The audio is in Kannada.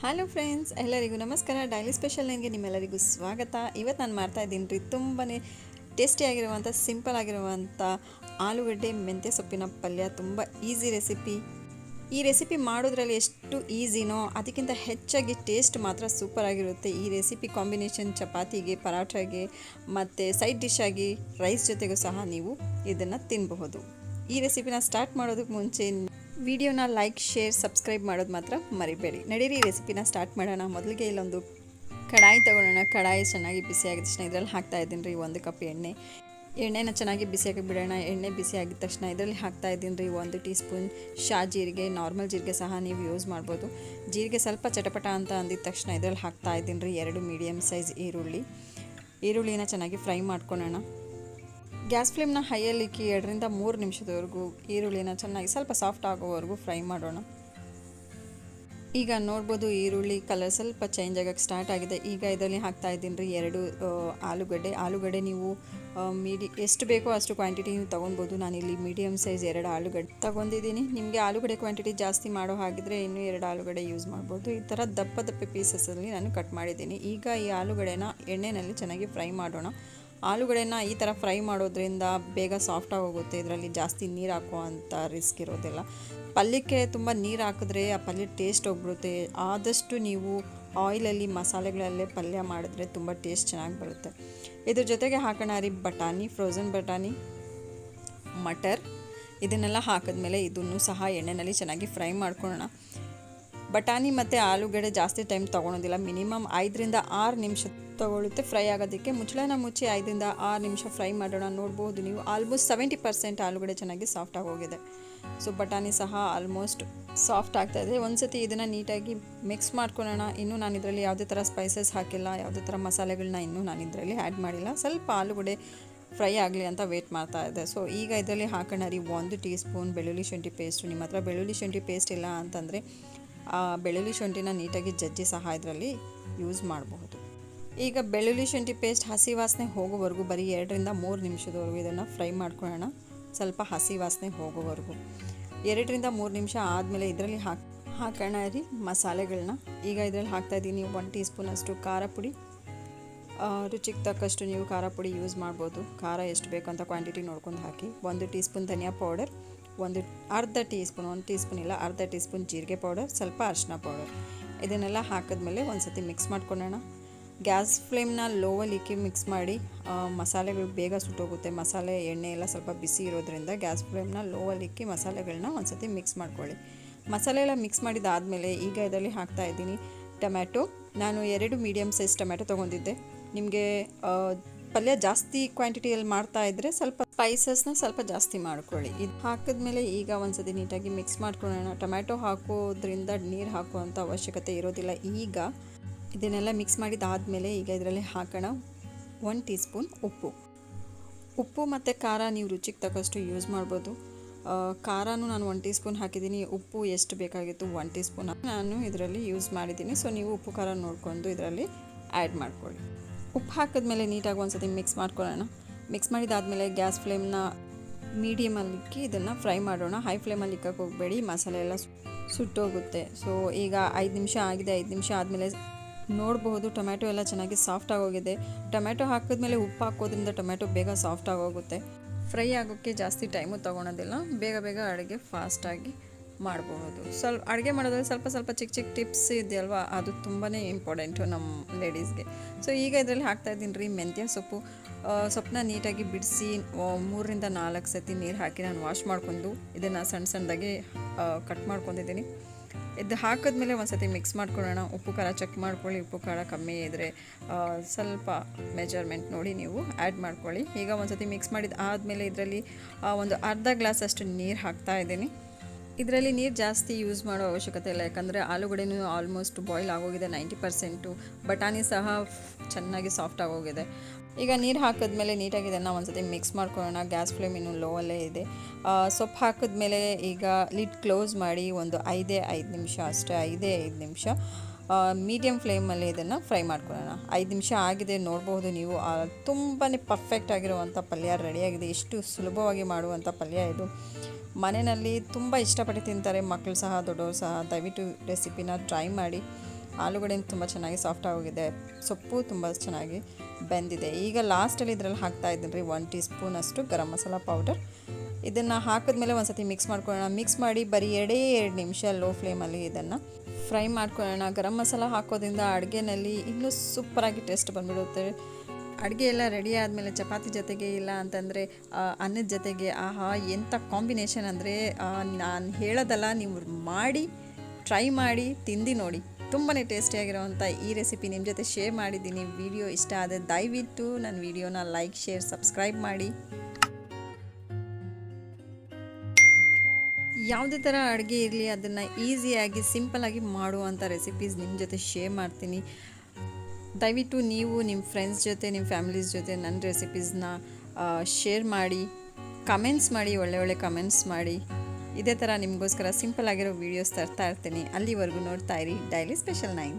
ಹಲೋ ಫ್ರೆಂಡ್ಸ್, ಎಲ್ಲರಿಗೂ ನಮಸ್ಕಾರ. ಡೈಲಿ ಸ್ಪೆಷಲ್ ನನಗೆ ನಿಮ್ಮೆಲ್ಲರಿಗೂ ಸ್ವಾಗತ. ಇವತ್ತು ನಾನು ಮಾಡ್ತಾ ಇದ್ದೀನಿ ರೀ ತುಂಬಾ ಟೇಸ್ಟಿಯಾಗಿರುವಂಥ ಸಿಂಪಲ್ ಆಗಿರುವಂಥ ಆಲೂಗಡ್ಡೆ ಮೆಂತ್ಯ ಸೊಪ್ಪಿನ ಪಲ್ಯ. ತುಂಬ ಈಸಿ ರೆಸಿಪಿ. ಈ ರೆಸಿಪಿ ಮಾಡೋದ್ರಲ್ಲಿ ಎಷ್ಟು ಈಸಿನೋ ಅದಕ್ಕಿಂತ ಹೆಚ್ಚಾಗಿ ಟೇಸ್ಟ್ ಮಾತ್ರ ಸೂಪರ್ ಆಗಿರುತ್ತೆ. ಈ ರೆಸಿಪಿ ಕಾಂಬಿನೇಷನ್ ಚಪಾತಿಗೆ, ಪರಾಠಗೆ ಮತ್ತು ಸೈಡ್ ಡಿಶ್ ಆಗಿ ರೈಸ್ ಜೊತೆಗೂ ಸಹ ನೀವು ಇದನ್ನು ತಿನ್ನಬಹುದು. ಈ ರೆಸಿಪಿನ ಸ್ಟಾರ್ಟ್ ಮಾಡೋದಕ್ಕೆ ಮುಂಚೆ ವಿಡಿಯೋನ ಲೈಕ್, ಶೇರ್, ಸಬ್ಸ್ಕ್ರೈಬ್ ಮಾಡೋದು ಮಾತ್ರ ಮರಿಬೇಡಿ. ನಡೀರಿ ರೆಸಿಪಿನ ಸ್ಟಾರ್ಟ್ ಮಾಡೋಣ. ಮೊದಲಿಗೆ ಇಲ್ಲೊಂದು ಕಡಾಯಿ ತೊಗೊಳ್ಳೋಣ. ಕಡಾಯಿ ಚೆನ್ನಾಗಿ ಬಿಸಿಯಾಗಿದ ತಕ್ಷಣ ಇದರಲ್ಲಿ ಹಾಕ್ತಾ ಇದ್ದೀನಿ ರೀ 1 ಕಪ್ ಎಣ್ಣೆ. ಎಣ್ಣೆನ ಚೆನ್ನಾಗಿ ಬಿಸಿಯಾಗಿ ಬಿಡೋಣ. ಎಣ್ಣೆ ಬಿಸಿ ಆಗಿದ ತಕ್ಷಣ ಇದರಲ್ಲಿ ಹಾಕ್ತಾ ಇದ್ದೀನಿ ರೀ 1 ಟೀ ಸ್ಪೂನ್ ಜೀರಿಗೆ. ನಾರ್ಮಲ್ ಜೀರಿಗೆ ಸಹ ನೀವು ಯೂಸ್ ಮಾಡ್ಬೋದು. ಜೀರಿಗೆ ಸ್ವಲ್ಪ ಚಟಪಟ ಅಂತ ಅಂದಿದ ತಕ್ಷಣ ಇದರಲ್ಲಿ ಹಾಕ್ತಾ ಇದ್ದೀನಿ ರೀ 2 ಮೀಡಿಯಮ್ ಸೈಜ್ ಈರುಳ್ಳಿನ ಚೆನ್ನಾಗಿ ಫ್ರೈ ಮಾಡ್ಕೊಳ್ಳೋಣ. ಗ್ಯಾಸ್ ಫ್ಲೇಮ್ನ ಹೈಯಲ್ಲಿ ಇಕ್ಕಿ 2 ರಿಂದ 3 ನಿಮಿಷದವರೆಗೂ ಈರುಳ್ಳಿನ ಚೆನ್ನಾಗಿ ಸ್ವಲ್ಪ ಸಾಫ್ಟ್ ಆಗೋವರೆಗೂ ಫ್ರೈ ಮಾಡೋಣ. ಈಗ ನೋಡ್ಬೋದು ಈರುಳ್ಳಿ ಕಲರ್ ಸ್ವಲ್ಪ ಚೇಂಜ್ ಆಗೋಕ್ಕೆ ಸ್ಟಾರ್ಟ್ ಆಗಿದೆ. ಈಗ ಇದರಲ್ಲಿ ಹಾಕ್ತಾ ಇದ್ದೀನಿ ರೀ 2 ಆಲೂಗಡ್ಡೆ. ನೀವು ಎಷ್ಟು ಬೇಕೋ ಅಷ್ಟು ಕ್ವಾಂಟಿಟಿ ನೀವು ತೊಗೊಳ್ಬೋದು. ನಾನಿಲ್ಲಿ ಮೀಡಿಯಮ್ ಸೈಜ್ 2 ಆಲೂಗಡ್ಡೆ ತೊಗೊಂಡಿದ್ದೀನಿ. ನಿಮಗೆ ಆಲೂಗಡ್ಡೆ ಕ್ವಾಂಟಿಟಿ ಜಾಸ್ತಿ ಮಾಡೋ ಹಾಗಿದ್ರೆ ಇನ್ನೂ 2 ಆಲೂಗಡ್ಡೆ ಯೂಸ್ ಮಾಡ್ಬೋದು. ಈ ಥರ ದಪ್ಪ ಪೀಸಸಲ್ಲಿ ನಾನು ಕಟ್ ಮಾಡಿದ್ದೀನಿ. ಈಗ ಈ ಆಲೂಗಡ್ಡೆನ ಎಣ್ಣೆಯಲ್ಲಿ ಚೆನ್ನಾಗಿ ಫ್ರೈ ಮಾಡೋಣ. ಆಲೂಗಡ್ಡೆನ ಈ ಥರ ಫ್ರೈ ಮಾಡೋದ್ರಿಂದ ಬೇಗ ಸಾಫ್ಟಾಗಿ ಹೋಗುತ್ತೆ. ಇದರಲ್ಲಿ ಜಾಸ್ತಿ ನೀರು ಹಾಕುವಂಥ ರಿಸ್ಕ್ ಇರೋದಿಲ್ಲ. ಪಲ್ಯಕ್ಕೆ ತುಂಬ ನೀರು ಹಾಕಿದ್ರೆ ಆ ಪಲ್ಯ ಟೇಸ್ಟ್ ಹೋಗ್ಬಿಡುತ್ತೆ. ಆದಷ್ಟು ನೀವು ಆಯಿಲಲ್ಲಿ ಮಸಾಲೆಗಳಲ್ಲೇ ಪಲ್ಯ ಮಾಡಿದ್ರೆ ತುಂಬ ಟೇಸ್ಟ್ ಚೆನ್ನಾಗಿ ಬರುತ್ತೆ. ಇದ್ರ ಜೊತೆಗೆ ಹಾಕೋಣ ರೀ ಬಟಾಣಿ, ಫ್ರೋಝನ್ ಬಟಾಣಿ, ಮಟರ್. ಇದನ್ನೆಲ್ಲ ಹಾಕಿದ್ಮೇಲೆ ಇದನ್ನು ಸಹ ಎಣ್ಣೆಯಲ್ಲಿ ಚೆನ್ನಾಗಿ ಫ್ರೈ ಮಾಡ್ಕೊಳ್ಳೋಣ. ಬಟಾಣಿ ಮತ್ತು ಆಲೂಗಡ್ಡೆ ಜಾಸ್ತಿ ಟೈಮ್ ತೊಗೊಳೋದಿಲ್ಲ. ಮಿನಿಮಮ್ 5 ರಿಂದ 6 ನಿಮಿಷ ತೊಗೊಳುತ್ತೆ ಫ್ರೈ ಆಗೋದಕ್ಕೆ. ಮುಚ್ಚಳನ ಮುಚ್ಚಿ 5 ರಿಂದ 6 ನಿಮಿಷ ಫ್ರೈ ಮಾಡೋಣ. ನೋಡ್ಬೋದು ನೀವು ಆಲ್ಮೋಸ್ಟ್ 70% ಆಲೂಗಡ್ಡೆ ಚೆನ್ನಾಗಿ ಸಾಫ್ಟಾಗಿ ಹೋಗಿದೆ. ಸೊ ಬಟಾಣಿ ಸಹ ಆಲ್ಮೋಸ್ಟ್ ಸಾಫ್ಟ್ ಆಗ್ತಾಯಿದೆ. ಒಂದು ಸತಿ ಇದನ್ನು ನೀಟಾಗಿ ಮಿಕ್ಸ್ ಮಾಡ್ಕೊಳ್ಳೋಣ. ಇನ್ನೂ ನಾನು ಇದರಲ್ಲಿ ಯಾವುದೇ ಥರ ಸ್ಪೈಸಸ್ ಹಾಕಿಲ್ಲ, ಯಾವುದೇ ಥರ ಮಸಾಲೆಗಳನ್ನ ಇನ್ನೂ ನಾನು ಇದರಲ್ಲಿ ಆ್ಯಡ್ ಮಾಡಿಲ್ಲ. ಸ್ವಲ್ಪ ಆಲೂಗಡ್ಡೆ ಫ್ರೈ ಆಗಲಿ ಅಂತ ವೇಟ್ ಮಾಡ್ತಾ ಇದೆ. ಸೊ ಈಗ ಇದರಲ್ಲಿ ಹಾಕೋಣ ರೀ 1 ಟೀ ಸ್ಪೂನ್ ಬೆಳ್ಳುಳ್ಳಿ ಶುಂಠಿ ಪೇಸ್ಟು. ನಿಮ್ಮ ಹತ್ರ ಬೆಳ್ಳುಳ್ಳಿ ಶುಂಠಿ ಪೇಸ್ಟ್ ಇಲ್ಲ ಅಂತಂದರೆ ಬೆಳ್ಳುಳ್ಳಿ ಶುಂಠಿನ ನೀಟಾಗಿ ಜಜ್ಜಿ ಸಹ ಇದರಲ್ಲಿ ಯೂಸ್ ಮಾಡಬಹುದು. ಈಗ ಬೆಳ್ಳುಳ್ಳಿ ಶುಂಠಿ ಪೇಸ್ಟ್ ಹಸಿ ವಾಸನೆ ಹೋಗೋವರೆಗೂ ಬರೀ 2 ರಿಂದ 3 ನಿಮಿಷದವರೆಗೂ ಇದನ್ನು ಫ್ರೈ ಮಾಡ್ಕೊಳ್ಳೋಣ. ಸ್ವಲ್ಪ ಹಸಿ ವಾಸನೆ ಹೋಗೋವರೆಗೂ 2 ರಿಂದ 3 ನಿಮಿಷ ಆದಮೇಲೆ ಇದರಲ್ಲಿ ಹಾಕೋಣ ರೀ ಮಸಾಲೆಗಳನ್ನ. ಈಗ ಇದರಲ್ಲಿ ಹಾಕ್ತಾಯಿದ್ದೀನಿ 1 ಟೀ ಸ್ಪೂನ್ ಅಷ್ಟು ಖಾರ ಪುಡಿ. ರುಚಿಗೆ ತಕ್ಕಷ್ಟು ನೀವು ಖಾರ ಪುಡಿ ಯೂಸ್ ಮಾಡ್ಬೋದು. ಖಾರ ಎಷ್ಟು ಬೇಕು ಅಂತ ಕ್ವಾಂಟಿಟಿ ನೋಡ್ಕೊಂಡು ಹಾಕಿ. 1 ಟೀ ಸ್ಪೂನ್ ಧನಿಯಾ ಪೌಡರ್, ಅರ್ಧ ಟೀ ಸ್ಪೂನ್ ಜೀರಿಗೆ ಪೌಡರ್, ಸ್ವಲ್ಪ ಅರಿಶಿನ ಪೌಡರ್. ಇದನ್ನೆಲ್ಲ ಹಾಕಿದ್ಮೇಲೆ ಒಂದು ಸತಿ ಮಿಕ್ಸ್ ಮಾಡ್ಕೊಳ್ಳೋಣ. ಗ್ಯಾಸ್ ಫ್ಲೇಮ್ನ ಲೋವಲ್ಲಿ ಇಕ್ಕಿ ಮಿಕ್ಸ್ ಮಾಡಿ. ಮಸಾಲೆಗಳು ಬೇಗ ಸುಟ್ಟೋಗುತ್ತೆ. ಮಸಾಲೆ ಎಣ್ಣೆ ಎಲ್ಲ ಸ್ವಲ್ಪ ಬಿಸಿ ಇರೋದ್ರಿಂದ ಗ್ಯಾಸ್ ಫ್ಲೇಮ್ನ ಲೋವಲ್ಲಿ ಇಕ್ಕಿ ಮಸಾಲೆಗಳನ್ನ ಒಂದು ಸತಿ ಮಿಕ್ಸ್ ಮಾಡ್ಕೊಳ್ಳಿ. ಮಸಾಲೆ ಎಲ್ಲ ಮಿಕ್ಸ್ ಮಾಡಿದಾದಮೇಲೆ ಈಗ ಇದರಲ್ಲಿ ಹಾಕ್ತಾ ಇದ್ದೀನಿ ಟೊಮ್ಯಾಟೊ. ನಾನು 2 ಮೀಡಿಯಮ್ ಸೈಜ್ ಟೊಮ್ಯಾಟೊ ತೊಗೊಂಡಿದ್ದೆ. ನಿಮಗೆ ಪಲ್ಯ ಜಾಸ್ತಿ ಕ್ವಾಂಟಿಟಿಯಲ್ಲಿ ಮಾಡ್ತಾ ಇದ್ದರೆ ಸ್ವಲ್ಪ ಸ್ಪೈಸಸ್ನ ಸ್ವಲ್ಪ ಜಾಸ್ತಿ ಮಾಡ್ಕೊಳ್ಳಿ. ಇದು ಹಾಕಿದ್ಮೇಲೆ ಈಗ ಒಂದ್ಸತಿ ನೀಟಾಗಿ ಮಿಕ್ಸ್ ಮಾಡ್ಕೊಳ್ಳೋಣ. ಟೊಮ್ಯಾಟೊ ಹಾಕೋದ್ರಿಂದ ನೀರು ಹಾಕುವಂಥ ಅವಶ್ಯಕತೆ ಇರೋದಿಲ್ಲ. ಈಗ ಇದನ್ನೆಲ್ಲ ಮಿಕ್ಸ್ ಮಾಡಿದಾದಮೇಲೆ ಈಗ ಇದರಲ್ಲಿ ಹಾಕೋಣ 1 ಟೀ ಸ್ಪೂನ್ ಉಪ್ಪು ಮತ್ತು ಖಾರ ನೀವು ರುಚಿಗೆ ತಕ್ಕಷ್ಟು ಯೂಸ್ ಮಾಡ್ಬೋದು. ಖಾರನೂ ನಾನು 1 ಟೀ ಸ್ಪೂನ್ ಹಾಕಿದ್ದೀನಿ. ಉಪ್ಪು ಎಷ್ಟು ಬೇಕಾಗಿತ್ತು 1 ಟೀ ಸ್ಪೂನ್ ನಾನು ಇದರಲ್ಲಿ ಯೂಸ್ ಮಾಡಿದ್ದೀನಿ. ಸೊ ನೀವು ಉಪ್ಪು ಖಾರ ನೋಡಿಕೊಂಡು ಇದರಲ್ಲಿ ಆ್ಯಡ್ ಮಾಡ್ಕೊಳ್ಳಿ. ಉಪ್ಪು ಹಾಕಿದ್ಮೇಲೆ ನೀಟಾಗಿ ಒಂದು ಸತಿ ಮಿಕ್ಸ್ ಮಾಡ್ಕೊಳ್ಳೋಣ. ಮಿಕ್ಸ್ ಮಾಡಿದಾದಮೇಲೆ ಗ್ಯಾಸ್ ಫ್ಲೇಮ್ನ ಮೀಡಿಯಮಲ್ಲಿ ಇಕ್ಕಿ ಇದನ್ನು ಫ್ರೈ ಮಾಡೋಣ. ಹೈ ಫ್ಲೇಮಲ್ಲಿ ಇಕ್ಕಕ್ಕೆ ಹೋಗಬೇಡಿ, ಮಸಾಲೆ ಎಲ್ಲ ಸುಟ್ಟೋಗುತ್ತೆ. ಸೊ ಈಗ 5 ನಿಮಿಷ ಆಗಿದೆ. 5 ನಿಮಿಷ ಆದಮೇಲೆ ನೋಡಬಹುದು ಟೊಮ್ಯಾಟೊ ಎಲ್ಲ ಚೆನ್ನಾಗಿ ಸಾಫ್ಟ್ ಆಗೋಗಿದೆ. ಟೊಮ್ಯಾಟೊ ಹಾಕಿದ್ಮೇಲೆ ಉಪ್ಪು ಹಾಕೋದ್ರಿಂದ ಟೊಮ್ಯಾಟೊ ಬೇಗ ಸಾಫ್ಟ್ ಆಗೋಗುತ್ತೆ. ಫ್ರೈ ಆಗೋಕ್ಕೆ ಜಾಸ್ತಿ ಟೈಮು ತೊಗೊಳೋದಿಲ್ಲ. ಬೇಗ ಅಡುಗೆ ಫಾಸ್ಟಾಗಿ ಮಾಡಬಹುದು. ಅಡುಗೆ ಮಾಡೋದ್ರಲ್ಲಿ ಸ್ವಲ್ಪ ಚಿಕ್ಕ ಟಿಪ್ಸ್ ಇದೆಯಲ್ವಾ, ಅದು ತುಂಬಾ ಇಂಪಾರ್ಟೆಂಟು ನಮ್ಮ ಲೇಡೀಸ್ಗೆ. ಸೊ ಈಗ ಇದರಲ್ಲಿ ಹಾಕ್ತಾಯಿದ್ದೀನಿ ರೀ ಮೆಂತ್ಯ ಸೊಪ್ಪನ್ನ ನೀಟಾಗಿ ಬಿಡಿಸಿ 3 ರಿಂದ 4 ಸತಿ ನೀರು ಹಾಕಿ ನಾನು ವಾಶ್ ಮಾಡ್ಕೊಂಡು ಇದನ್ನು ಸಣ್ಣದಾಗಿ ಕಟ್ ಮಾಡ್ಕೊಂಡಿದ್ದೀನಿ. ಇದು ಹಾಕಿದ್ಮೇಲೆ ಒಂದು ಸತಿ ಮಿಕ್ಸ್ ಮಾಡ್ಕೊಳ್ಳೋಣ. ಉಪ್ಪು ಖಾರ ಚೆಕ್ ಮಾಡ್ಕೊಳ್ಳಿ. ಉಪ್ಪು ಖಾರ ಕಮ್ಮಿ ಇದ್ದರೆ ಸ್ವಲ್ಪ ಮೆಜರ್ಮೆಂಟ್ ನೋಡಿ ನೀವು ಆ್ಯಡ್ ಮಾಡ್ಕೊಳ್ಳಿ. ಈಗ ಒಂದು ಸತಿ ಮಿಕ್ಸ್ ಮಾಡಿದ ಆದಮೇಲೆ ಇದರಲ್ಲಿ ಒಂದು ಅರ್ಧ ಗ್ಲಾಸ್ ಅಷ್ಟು ನೀರು ಹಾಕ್ತಾಯಿದ್ದೀನಿ. ಇದರಲ್ಲಿ ನೀರು ಜಾಸ್ತಿ ಯೂಸ್ ಮಾಡೋ ಅವಶ್ಯಕತೆ ಇಲ್ಲ, ಯಾಕಂದರೆ ಆಲೂಗಡ್ಡೆನೂ ಆಲ್ಮೋಸ್ಟ್ ಬಾಯ್ಲ್ ಆಗೋಗಿದೆ 90%. ಬಟಾಣಿ ಸಹ ಚೆನ್ನಾಗಿ ಸಾಫ್ಟ್ ಆಗೋಗಿದೆ. ಈಗ ನೀರು ಹಾಕಿದ್ಮೇಲೆ ನೀಟಾಗಿ ಇದನ್ನು ಒಂದು ಸತಿ ಮಿಕ್ಸ್ ಮಾಡ್ಕೊಳ್ಳೋಣ. ಗ್ಯಾಸ್ ಫ್ಲೇಮ್ ಇನ್ನೂ ಲೋವಲ್ಲೇ ಇದೆ. ಸೊಪ್ಪು ಹಾಕಿದ್ಮೇಲೆ ಈಗ ಲಿಡ್ ಕ್ಲೋಸ್ ಮಾಡಿ ಒಂದು 5 ನಿಮಿಷ ಅಷ್ಟೇ. 5 ನಿಮಿಷ ಮೀಡಿಯಮ್ ಫ್ಲೇಮಲ್ಲಿ ಇದನ್ನು ಫ್ರೈ ಮಾಡ್ಕೊಳ್ಳೋಣ. 5 ನಿಮಿಷ ಆಗಿದೆ, ನೋಡ್ಬೋದು ನೀವು. ತುಂಬಾ ಪರ್ಫೆಕ್ಟ್ ಆಗಿರುವಂಥ ಪಲ್ಯ ರೆಡಿಯಾಗಿದೆ. ಎಷ್ಟು ಸುಲಭವಾಗಿ ಮಾಡುವಂಥ ಪಲ್ಯ ಇದು. ಮನೆಯಲ್ಲಿ ತುಂಬ ಇಷ್ಟಪಟ್ಟು ತಿಂತಾರೆ, ಮಕ್ಕಳು ಸಹ ದೊಡ್ಡವರು ಸಹ. ದಯವಿಟ್ಟು ರೆಸಿಪಿನ ಟ್ರೈ ಮಾಡಿ. ಆಲೂಗಡ್ಡೆ ತುಂಬ ಚೆನ್ನಾಗಿ ಸಾಫ್ಟ್ ಆಗೋಗಿದೆ, ಸೊಪ್ಪು ತುಂಬ ಚೆನ್ನಾಗಿ ಬೆಂದಿದೆ. ಈಗ ಲಾಸ್ಟಲ್ಲಿ ಇದರಲ್ಲಿ ಹಾಕ್ತಾ ಇದ್ದೀನಿ ರೀ 1 ಟೀ ಸ್ಪೂನ್ ಅಷ್ಟು ಗರಂ ಮಸಾಲ ಪೌಡರ್. ಇದನ್ನು ಹಾಕಿದ್ಮೇಲೆ ಒಂದು ಸತಿ ಮಿಕ್ಸ್ ಮಾಡ್ಕೊಳ್ಳೋಣ. ಮಿಕ್ಸ್ ಮಾಡಿ ಬರೀ 2 ನಿಮಿಷ ಲೋ ಫ್ಲೇಮಲ್ಲಿ ಇದನ್ನು ಫ್ರೈ ಮಾಡ್ಕೊಳ್ಳೋಣ. ಗರಂ ಮಸಾಲ ಹಾಕೋದ್ರಿಂದ ಅಡುಗೆನಲ್ಲಿ ಇನ್ನೂ ಸೂಪರಾಗಿ ಟೇಸ್ಟ್ ಬಂದುಬಿಡುತ್ತೆ. ಅಡುಗೆ ಎಲ್ಲ ರೆಡಿ ಆದಮೇಲೆ ಚಪಾತಿ ಜೊತೆಗೆ ಇಲ್ಲ ಅಂತಂದರೆ ಅನ್ನದ ಜೊತೆಗೆ ಆಹಾ ಎಂಥ ಕಾಂಬಿನೇಷನ್ ಅಂದರೆ ನಾನು ಹೇಳೋದಲ್ಲ, ನೀವು ಮಾಡಿ ಟ್ರೈ ಮಾಡಿ ತಿಂದು ನೋಡಿ. ತುಂಬಾ ಟೇಸ್ಟಿಯಾಗಿರೋವಂಥ ಈ ರೆಸಿಪಿ ನಿಮ್ಮ ಜೊತೆ ಶೇರ್ ಮಾಡಿದ್ದೀನಿ. ವಿಡಿಯೋ ಇಷ್ಟ ಆದರೆ ದಯವಿಟ್ಟು ನನ್ನ ವಿಡಿಯೋನ ಲೈಕ್, ಶೇರ್, ಸಬ್ಸ್ಕ್ರೈಬ್ ಮಾಡಿ. ಯಾವುದೇ ಥರ ಅಡುಗೆ ಇರಲಿ ಅದನ್ನು ಈಸಿಯಾಗಿ ಸಿಂಪಲ್ಲಾಗಿ ಮಾಡುವಂಥ ರೆಸಿಪೀಸ್ ನಿಮ್ಮ ಜೊತೆ ಶೇರ್ ಮಾಡ್ತೀನಿ. ದಯವಿಟ್ಟು ನೀವು ನಿಮ್ಮ ಫ್ರೆಂಡ್ಸ್ ಜೊತೆ, ನಿಮ್ಮ ಫ್ಯಾಮಿಲೀಸ್ ಜೊತೆ ನನ್ನ ರೆಸಿಪೀಸ್ನ ಶೇರ್ ಮಾಡಿ, ಕಮೆಂಟ್ಸ್ ಮಾಡಿ, ಒಳ್ಳೆ ಕಮೆಂಟ್ಸ್ ಮಾಡಿ. ಇದೇ ಥರ ನಿಮಗೋಸ್ಕರ ಸಿಂಪಲ್ ಆಗಿರೋ ವೀಡಿಯೋಸ್ ತರ್ತಾ ಇರ್ತೀನಿ. ಅಲ್ಲಿವರೆಗೂ ನೋಡ್ತಾ ಇರಿ ಡೈಲಿ ಸ್ಪೆಷಲ್ 9.